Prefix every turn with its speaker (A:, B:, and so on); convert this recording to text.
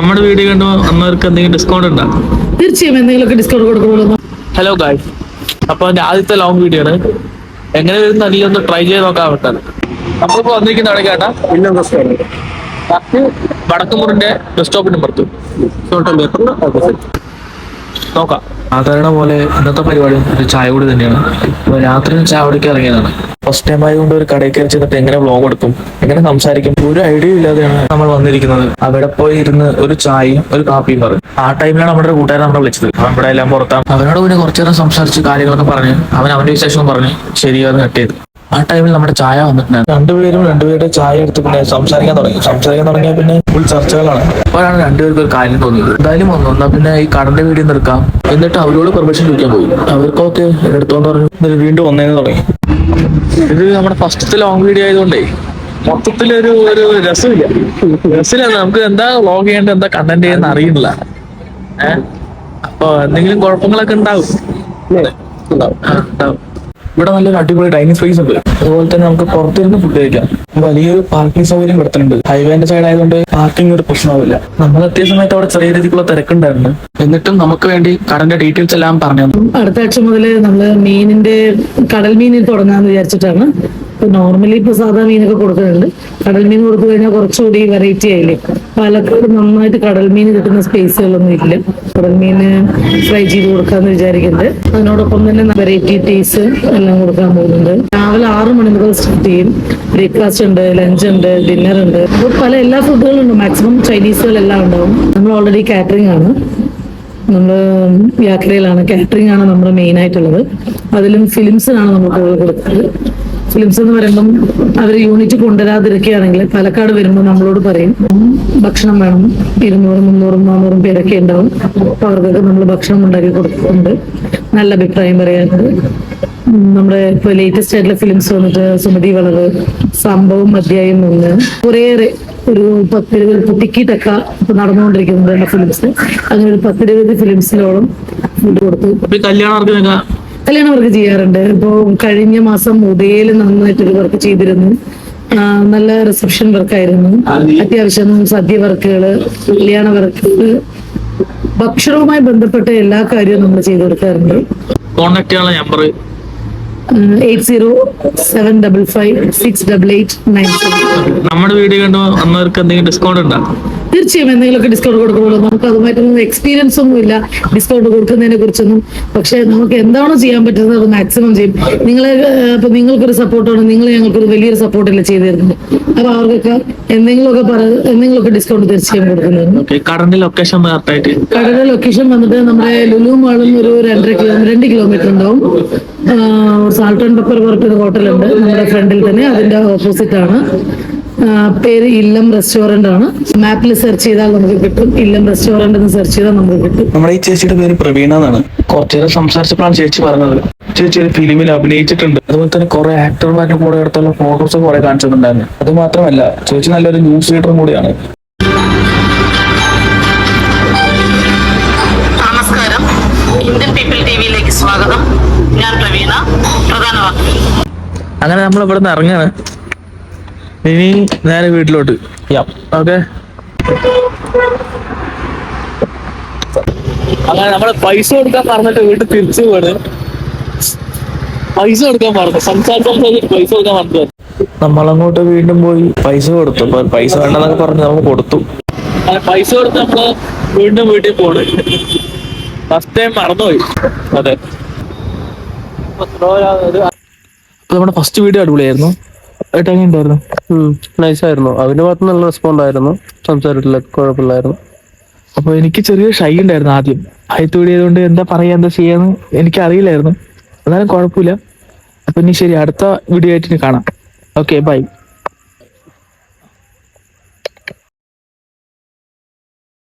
A: നമ്മുടെ വീഡിയോ കണ്ടു വന്നവർക്ക് എന്തെങ്കിലും ഡിസ്കൗണ്ട് ഉണ്ടോ?
B: തീർച്ചയായും എന്തെങ്കിലുമൊക്കെ ഡിസ്കൗണ്ട് കൊടുക്കുമല്ലോ.
A: ഹലോ ഗായ്സ്, അപ്പൊ എന്റെ ആദ്യത്തെ ലോങ് വീഡിയോ ആണ്. എങ്ങനെ വരുന്ന നീ ഒന്ന് ട്രൈ ചെയ്ത് നോക്കാൻ പറ്റാണ്. നമ്മളിപ്പോ വന്നിരിക്കുന്നതാണ് കേട്ടാ വടക്കുമുറിന്റെ ബസ് സ്റ്റോപ്പിന് പുറത്ത് നോക്കാം. സാധാരണ പോലെ ഇന്നത്തെ പരിപാടി ഒരു ചായ കൂടി തന്നെയാണ്. അപ്പൊ രാത്രി ചായ കുടിക്കാൻ ഇറങ്ങിയതാണ്. ഫസ്റ്റ് ടൈം ആയതുകൊണ്ട് ഒരു കടയിൽ കയറി ചെന്നിട്ട് എങ്ങനെ വ്ലോഗ് എടുക്കും, എങ്ങനെ സംസാരിക്കും, ഒരു ഐഡിയ ഇല്ലാതെയാണ് നമ്മൾ വന്നിരിക്കുന്നത്. അവിടെ പോയി ഇരുന്ന് ഒരു ചായയും ഒരു കാപ്പിയും പറയും. ആ ടൈമിലാണ് നമ്മുടെ കൂട്ടുകാരൻ നമ്മളെ വിളിച്ചത്. അവൻ ഇവിടെ എല്ലാം പുറത്താണ്. അവനോട് പിന്നെ കുറച്ചു നേരം സംസാരിച്ച് കാര്യങ്ങളൊക്കെ പറഞ്ഞ് അവന്റെ വിശേഷം പറഞ്ഞ് ശരിയാന്ന് കെട്ടിയത്. ആ ടൈമിൽ നമ്മുടെ ചായ വന്നിട്ടുണ്ടായിരുന്നു. രണ്ടുപേരുടെ ചായ എടുത്ത് പിന്നെ സംസാരിക്കാൻ തുടങ്ങിയ പിന്നെ ഫുൾ ചർച്ചകളാണ്. അപ്പോഴാണ് രണ്ടുപേർക്ക് ഒരു കാര്യം തോന്നിയത്. എന്തായാലും വന്നു എന്നാ പിന്നെ ഈ കടന്റെ വീഡിയോ എടുക്കാം. എന്നിട്ട് അവരോട് പെർമിഷൻ ചോദിക്കാൻ പോയി. അവർക്കൊക്കെ എടുത്തോന്ന് പറഞ്ഞു വീണ്ടും ഒന്നേന്ന് തുടങ്ങി. ഇത് നമ്മുടെ ഫസ്റ്റത്തെ ലോങ് വീഡിയോ ആയതുകൊണ്ടേ മൊത്തത്തിലൊരു രസമില്ല. നമുക്ക് എന്താ വ്ലോഗ് ചെയ്യേണ്ടത്, എന്താ കണ്ടന്റ് ചെയ്യുന്ന അറിയില്ല. അപ്പൊ എന്തെങ്കിലും കുഴപ്പങ്ങളൊക്കെ ഉണ്ടാവും. ഇവിടെ നല്ലൊരു അടിപൊളി ഡൈനിങ് സ്പേസ് ഉണ്ട്. അതുപോലെ തന്നെ നമുക്ക് പുറത്തിരുന്ന് ഫുഡ് കഴിക്കാം. വലിയൊരു പാർക്കിംഗ് സൗകര്യം കൊടുത്തിട്ടുണ്ട്. ഹൈവേന്റെ സൈഡ് ആയതുകൊണ്ട് പാർക്കിംഗ് ഒരു പ്രശ്നമാവില്ല. നമ്മൾ എത്തിയ സമയത്ത് അവിടെ ചെറിയ രീതിക്കുള്ള തിരക്കുണ്ടായിരുന്നു. എന്നിട്ടും നമുക്ക് വേണ്ടി കടന്റെ ഡീറ്റെയിൽസ് എല്ലാം പറഞ്ഞു.
B: അടുത്ത ആഴ്ച മുതൽ നമ്മള് മീനിന്റെ കടൽ മീനിൽ തുടങ്ങാന്ന് വിചാരിച്ചിട്ടാണ്. നോർമലി ഇപ്പൊ സാധാ മീനൊക്കെ കൊടുക്കുന്നുണ്ട്. കടൽ മീൻ കൊടുത്തു കഴിഞ്ഞാൽ കുറച്ചുകൂടി വെറൈറ്റി ആയില്ലേ. പാലക്കാട് നന്നായിട്ട് കടൽ മീൻ കിട്ടുന്ന സ്പേസുകളൊന്നും ഇല്ല. കടൽ മീന് ഫ്രൈ ചെയ്ത് കൊടുക്കാന്ന് വിചാരിക്കുന്നുണ്ട്. അതിനോടൊപ്പം തന്നെ വെറൈറ്റി ടേസ്റ്റ് എല്ലാം കൊടുക്കാൻ പോകുന്നുണ്ട്. രാവിലെ 6 മണി മുതൽ സ്റ്റാർട്ട് ചെയ്യും. ബ്രേക്ക്ഫാസ്റ്റ് ഉണ്ട്, ലഞ്ച് ഉണ്ട്, ഡിന്നർ ഉണ്ട്. അപ്പോൾ എല്ലാ ഫുഡുകളും ഉണ്ട്. മാക്സിമം ചൈനീസുകളെല്ലാം ഉണ്ടാവും. നമ്മൾ ഓൾറെഡി കാറ്ററിംഗ് ആണ്. നമ്മള് യാത്രയിലാണ്. കാറ്ററിംഗ് ആണ് നമ്മുടെ മെയിൻ ആയിട്ടുള്ളത്. അതിലും ഫിലിംസിനാണ് നമ്മൾ കൂടുതൽ കൊടുക്കുന്നത്. ഫിലിംസ് എന്ന് പറയുമ്പം അവർ യൂണിറ്റ് കൊണ്ടുവരാതിരിക്കുകയാണെങ്കിൽ പാലക്കാട് വരുമ്പോൾ നമ്മളോട് പറയും ഭക്ഷണം വേണം. 200, 300, 400 പേരൊക്കെ ഉണ്ടാവും. അപ്പൊ അവർക്കൊക്കെ നമ്മൾ ഭക്ഷണം ഉണ്ടാക്കി കൊടുക്കുന്നുണ്ട്. നല്ല അഭിപ്രായം പറയാറുണ്ട്. നമ്മുടെ ഇപ്പൊ ലേറ്റസ്റ്റ് ആയിട്ടുള്ള ഫിലിംസ് വന്നിട്ട് സുമതി വളവ്, സംഭവം, അധ്യായം 1, കുറേയേറെ ഒരു 10-20 ടിക്കറ്റൊക്ക ഇപ്പൊ നടന്നുകൊണ്ടിരിക്കുന്നുണ്ട് ഫിലിംസ്. അങ്ങനെ ഒരു 10-20 ഫിലിംസിലോളം ഫുഡ് കൊടുത്തു. കല്യാണ വർക്ക് ചെയ്യാറുണ്ട്. ഇപ്പോ കഴിഞ്ഞ മാസം ഉദയയിൽ നന്നായിട്ടൊരു വർക്ക് ചെയ്തിരുന്നു. നല്ല റിസപ്ഷൻ വർക്കായിരുന്നു. അത്യാവശ്യം സദ്യ വർക്കുകള്, കല്യാണ വർക്കുകള്, ഭക്ഷണവുമായി ബന്ധപ്പെട്ട എല്ലാ കാര്യവും നമ്മൾ ചെയ്തു കൊടുക്കാറുണ്ട്. 8075568897.
A: നമ്മുടെ വീഡിയോ കണ്ടു വന്നവർക്ക് എന്തെങ്കിലും ഡിസ്കൗണ്ട് ഉണ്ടോ?
B: തീർച്ചയായും എന്തെങ്കിലുമൊക്കെ ഡിസ്കൗണ്ട് കൊടുക്കുള്ളൂ. നമുക്ക് അതുമായിട്ടൊന്നും എക്സ്പീരിയൻസ് ഒന്നും ഇല്ല ഡിസ്കൗണ്ട് കൊടുക്കുന്നതിനെ കുറിച്ചൊന്നും. പക്ഷെ നമുക്ക് എന്താണോ ചെയ്യാൻ പറ്റുന്നത് അത് മാക്സിമം ചെയ്യും. ഇപ്പൊ നിങ്ങൾക്കൊരു സപ്പോർട്ടാണ്. നിങ്ങൾ ഞങ്ങൾക്കൊരു വലിയൊരു സപ്പോർട്ടല്ലേ ചെയ്തു തരുന്നത്. അപ്പൊ അവർക്കൊക്കെ എന്തെങ്കിലുമൊക്കെ ഡിസ്കൗണ്ട് തീർച്ചയായും കൊടുക്കുന്നുണ്ട്.
A: കടന്റെ
B: ലൊക്കേഷൻ വന്നിട്ട് നമ്മുടെ ലുലു മാളിൽ നിന്ന് ഒരു 2 കിലോമീറ്റർ ഉണ്ടാവും. സാൾട്ട് ആൻഡ് പെപ്പർ പറഞ്ഞൊരു ഹോട്ടലുണ്ട് നമ്മുടെ ഫ്രണ്ടിൽ തന്നെ. അതിന്റെ ഓപ്പോസിറ്റ് ആണ്. പേര് ഇല്ലം റെസ്റ്റോറന്റ് ആണ്. മാപ്പിൽ സെർച്ച് ചെയ്താൽ നമുക്ക് കിട്ടും. ഇല്ലം റെസ്റ്റോറന്റ് എന്ന് സെർച്ച് ചെയ്താൽ നമുക്ക് കിട്ടും.
A: നമ്മുടെ ഈ ചേച്ചിയുടെ പേര് പ്രവീണ എന്നാണ്. കുറച്ചേരം സംസാരിച്ചപ്പോഴാണ് ചേച്ചി പറഞ്ഞത് ചേച്ചി ഒരു ഫിലിമിൽ അഭിനയിച്ചിട്ടുണ്ട്. അതുപോലെ തന്നെ കുറെ ആക്ടർമാരുടെ കൂടെ എടുത്തുള്ള ഫോട്ടോസ് കുറെ കാണിച്ചിട്ടുണ്ടായിരുന്നു. അത് മാത്രമല്ല ചേച്ചി നല്ലൊരു ന്യൂസ് റീഡറും കൂടിയാണ്.
B: നമസ്കാരം, ഇന്ത്യൻ പീപ്പിൾ ടിവിയിലേക്ക് സ്വാഗതം. ഞാൻ പ്രവീണ, പ്രധാന വാർത്ത.
A: അങ്ങനെ നമ്മൾ ഇവിടെ നിന്ന് ഇറങ്ങാണ്. ഇനി നേരെ വീട്ടിലോട്ട്. ഓക്കെ, അങ്ങനെ നമ്മള് പൈസ കൊടുക്കാൻ പറഞ്ഞിട്ട് വീട്ടിൽ തിരിച്ചു പോണ്. പൈസ കൊടുക്കാൻ പറഞ്ഞു, സംസാരിച്ച് പൈസ കൊടുക്കാൻ പറഞ്ഞു. നമ്മളങ്ങോട്ട് വീണ്ടും പോയി പൈസ കൊടുത്തു. അപ്പൊ പൈസ വേണ്ടെന്നൊക്കെ പറഞ്ഞ് നമ്മൾ കൊടുത്തു. പൈസ കൊടുത്ത് നമ്മള് വീണ്ടും വീട്ടിൽ പോണ്. ഫസ്റ്റ് ടൈം മറന്നുപോയി. അതെ, നമ്മുടെ ഫസ്റ്റ് വീഡിയോ അടിപൊളിയായിരുന്നു. ഉണ്ടായിരുന്നു,
C: നൈസായിരുന്നു. അവന്റെ ഭാഗത്ത് നല്ല റെസ്പോണ്ട് ആയിരുന്നു. സംസാരത്തില്ല, കുഴപ്പമില്ലായിരുന്നു.
A: അപ്പൊ എനിക്ക് ചെറിയ ഷൈ ഉണ്ടായിരുന്നു ആദ്യം. ആദ്യത്തെ വീഡിയോ ആയതുകൊണ്ട് എന്താ പറയാ എന്താ ചെയ്യാന്ന് എനിക്ക് അറിയില്ലായിരുന്നു. എന്നാലും കുഴപ്പമില്ല. അപ്പൊ ഇനി ശരി, അടുത്ത വീഡിയോ ആയിട്ട് കാണാം. Okay, by.